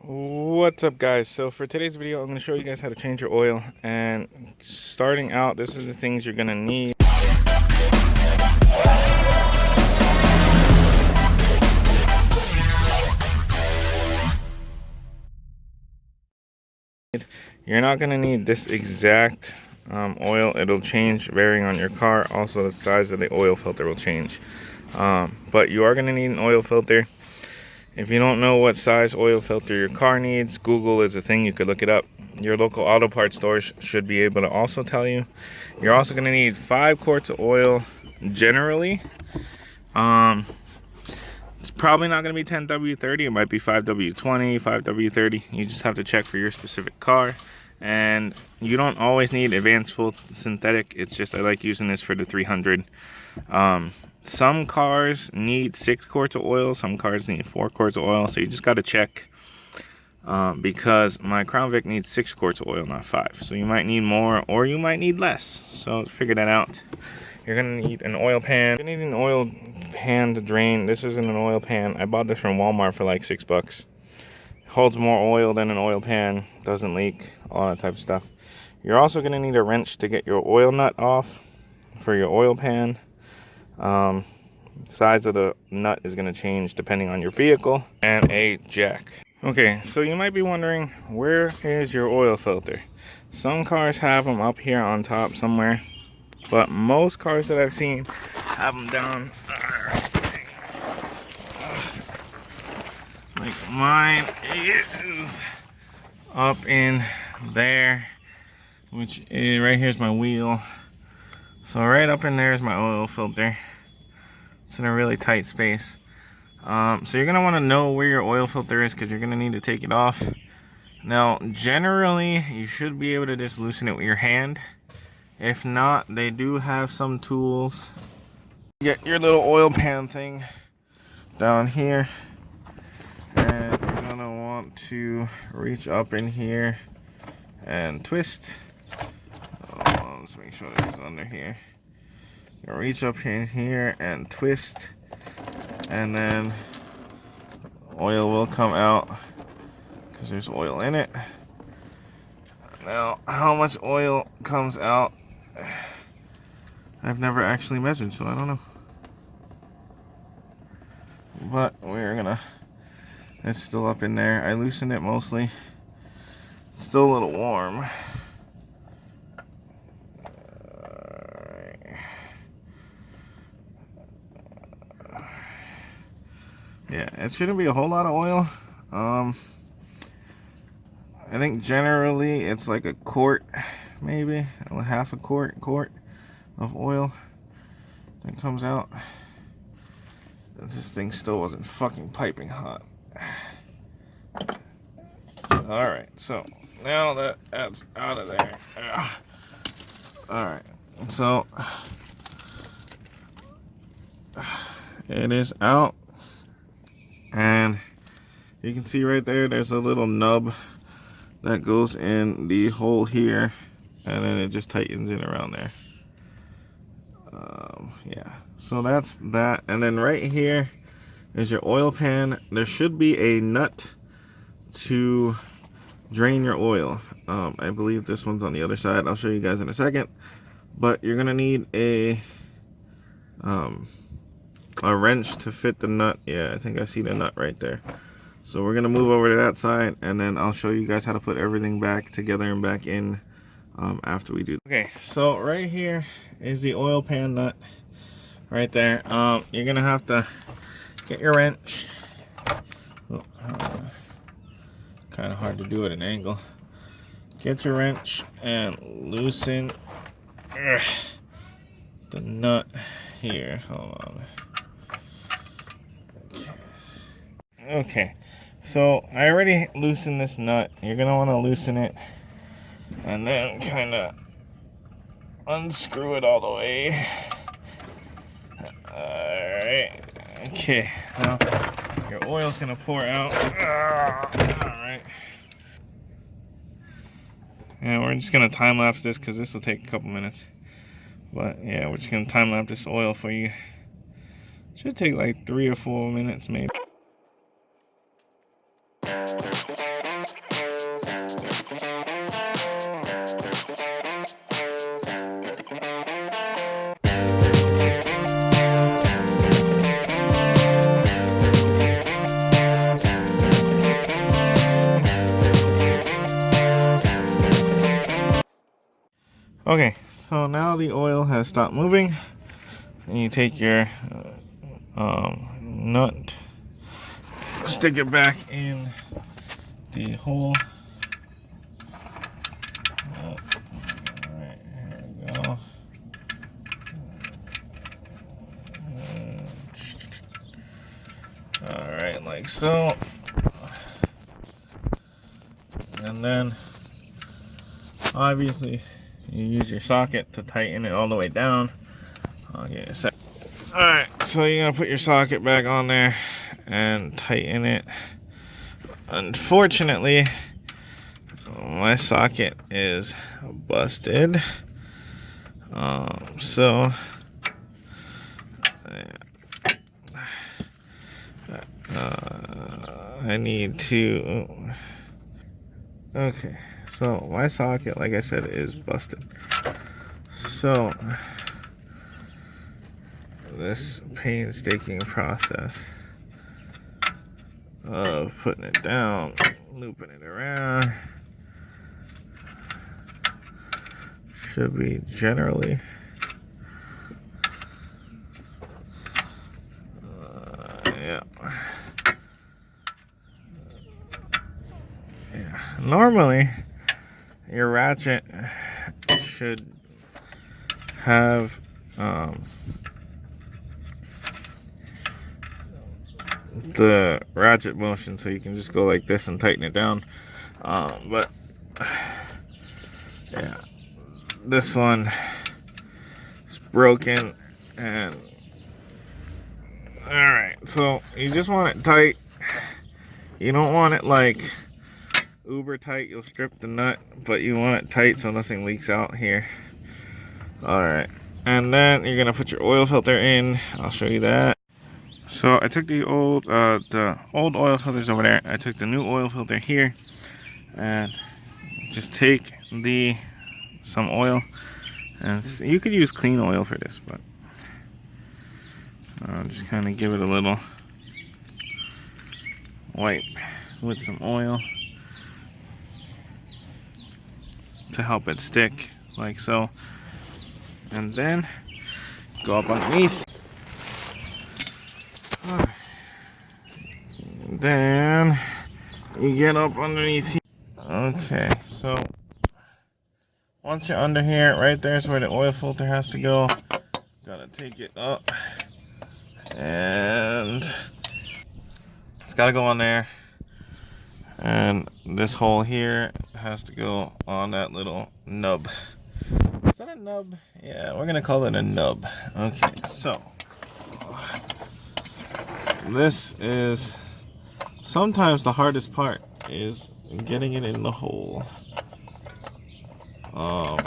What's up, guys? So for today's video, I'm going to show you guys how to change your oil. And starting out, this is the things you're going to need. You're not going to need this exact oil. It'll change varying on your car. Also, the size of the oil filter will change. But you are going to need an oil filter. If you don't know what size oil filter your car needs, Google is a thing. You could look it up. Your local auto parts stores should be able to also tell you. You're also going to need 5 quarts of oil generally. It's probably not going to be 10W30. It might be 5W20, 5W30. You just have to check for your specific car. And you don't always need advanced full synthetic. It's just I like using this for the 300. Some cars need 6 quarts of oil. Some cars need 4 quarts of oil. So you just got to check because my Crown Vic needs 6 quarts of oil, not 5. So you might need more or you might need less. So figure that out. You're going to need an oil pan. You need an oil pan to drain. This isn't an oil pan. I bought this from Walmart for like $6. Holds more oil than an oil pan. Doesn't leak. All that type of stuff. You're also going to need a wrench to get your oil nut off for your oil pan. Size of the nut is going to change depending on your vehicle, and a jack. Okay, so you might be wondering, where is your oil filter? Some cars have them up here on top somewhere, but most cars that I've seen have them down. Like mine is up in there, which is right here's my wheel. So right up in there is my oil filter. It's in a really tight space. So you're going to want to know where your oil filter is because you're going to need to take it off. Now, generally, you should be able to just loosen it with your hand. If not, they do have some tools. Get your little oil pan thing down here. And you're going to want to reach up in here and twist. Let's make sure this is under here. You reach up in here and twist, and then oil will come out because there's oil in it. Now, how much oil comes out, I've never actually measured, so I don't know. But it's still up in there. I loosened it mostly. It's still a little warm. Yeah, it shouldn't be a whole lot of oil. I think generally it's like a quart, maybe half a quart of oil that comes out. This thing still wasn't fucking piping hot. Alright, so now that's out of there. Alright, so it is out. And you can see right there's a little nub that goes in the hole here, and then it just tightens it around there. Yeah, so that's that. And then right here is your oil pan. There should be a nut to drain your oil. I believe this one's on the other side. I'll show you guys in a second. But you're gonna need a wrench to fit the nut. Yeah, I think I see the nut right there. So we're gonna move over to that side, and then I'll show you guys how to put everything back together and back in after we do. Okay, so right here is the oil pan nut right there. You're gonna have to get your wrench. Kind of hard to do at an angle. Get your wrench and loosen the nut here. Hold on. Okay, so I already loosened this nut. You're gonna want to loosen it and then kind of unscrew it all the way. Alright, okay, now your oil's gonna pour out. Alright, and we're just gonna time lapse this because this will take a couple minutes. But yeah, we're just gonna time lapse this oil for you. Should take like 3 or 4 minutes maybe. Okay, so now the oil has stopped moving, and you take your nut, stick it back in the hole. Alright, here we go. Alright, like so. And then, obviously, you use your socket to tighten it all the way down. I'll get a sec. Alright, so you're going to put your socket back on there and tighten it. Unfortunately, my socket is busted. So I need to. Okay, so my socket, like I said, is busted. So this painstaking process of putting it down, looping it around, should be generally yeah. Normally your ratchet should have the ratchet motion, so you can just go like this and tighten it down, but yeah, this one is broken. And alright, so you just want it tight. You don't want it like uber tight, you'll strip the nut, but you want it tight so nothing leaks out here. Alright, and then you're gonna put your oil filter in. I'll show you that. So I took the old oil filters over there. I took the new oil filter here, and just take some oil, and you could use clean oil for this, but just kind of give it a little wipe with some oil to help it stick, like so, and then go up underneath. Then you get up underneath here. Okay, so once you're under here, right there's where the oil filter has to go. Gotta take it up, and it's gotta go on there. And this hole here has to go on that little nub. Is that a nub? Yeah, we're gonna call it a nub. Okay, so this is sometimes the hardest part, is getting it in the hole. Alright,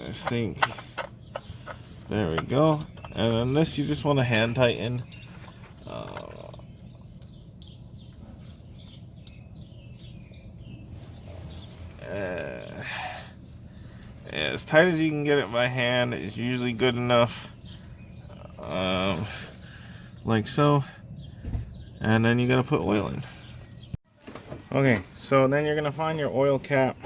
I think there we go. And then this you just want to hand tighten. As tight as you can get it by hand is usually good enough, like so, and then you gotta put oil in. Okay, so then you're gonna find your oil cap.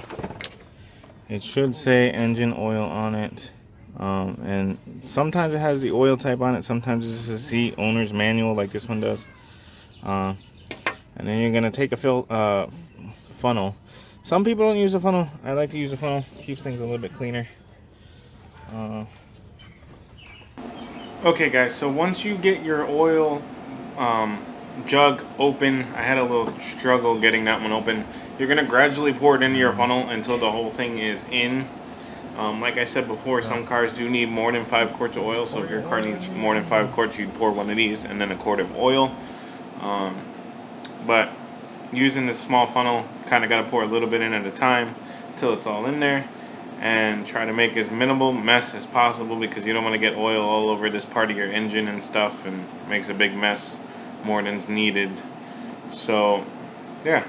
It should say engine oil on it, and sometimes it has the oil type on it, sometimes it's a seat owner's manual like this one does. And then you're gonna take a funnel. Some people don't use a funnel. I like to use a funnel. Keeps things a little bit cleaner. Okay guys, so once you get your oil jug open, I had a little struggle getting that one open. You're going to gradually pour it into your funnel until the whole thing is in. Like I said before, some cars do need more than 5 quarts of oil, so if your car needs more than 5 quarts, you'd pour one of these and then a quart of oil. But using this small funnel, kind of got to pour a little bit in at a time till it's all in there, and try to make as minimal mess as possible, because you don't want to get oil all over this part of your engine and stuff, and it makes a big mess more than's needed. So yeah.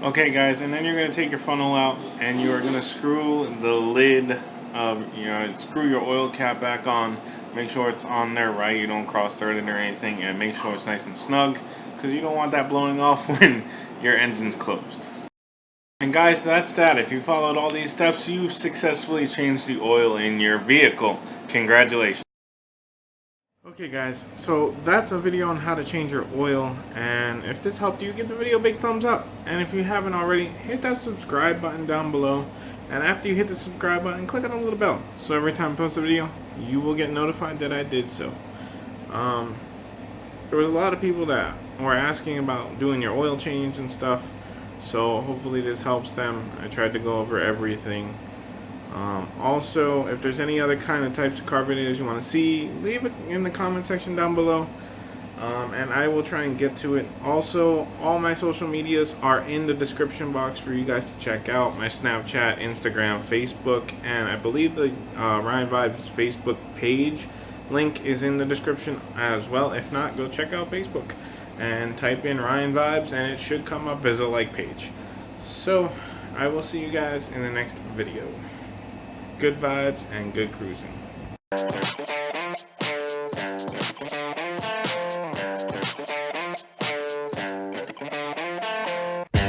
Okay guys, and then you're going to take your funnel out and you are going to screw the lid of, screw your oil cap back on. Make sure it's on there right, you don't cross thread it or anything, and make sure it's nice and snug because you don't want that blowing off when your engine's closed. And guys, that's that. If you followed all these steps, you've successfully changed the oil in your vehicle. Congratulations. Okay guys, so that's a video on how to change your oil, and if this helped you, give the video a big thumbs up, and if you haven't already, hit that subscribe button down below, and after you hit the subscribe button, click on the little bell, so every time I post a video, you will get notified that I did so. There was a lot of people that were asking about doing your oil change and stuff, so hopefully this helps them. I tried to go over everything. Also, if there's any other kind of types of car videos you want to see, leave it in the comment section down below, and I will try and get to it. Also, all my social medias are in the description box for you guys to check out. My Snapchat, Instagram, Facebook, and I believe the Ryan Vibes Facebook page link is in the description as well. If not, go check out Facebook and type in Ryan Vibes and it should come up as a like page. So, I will see you guys in the next video. Good vibes and good cruising.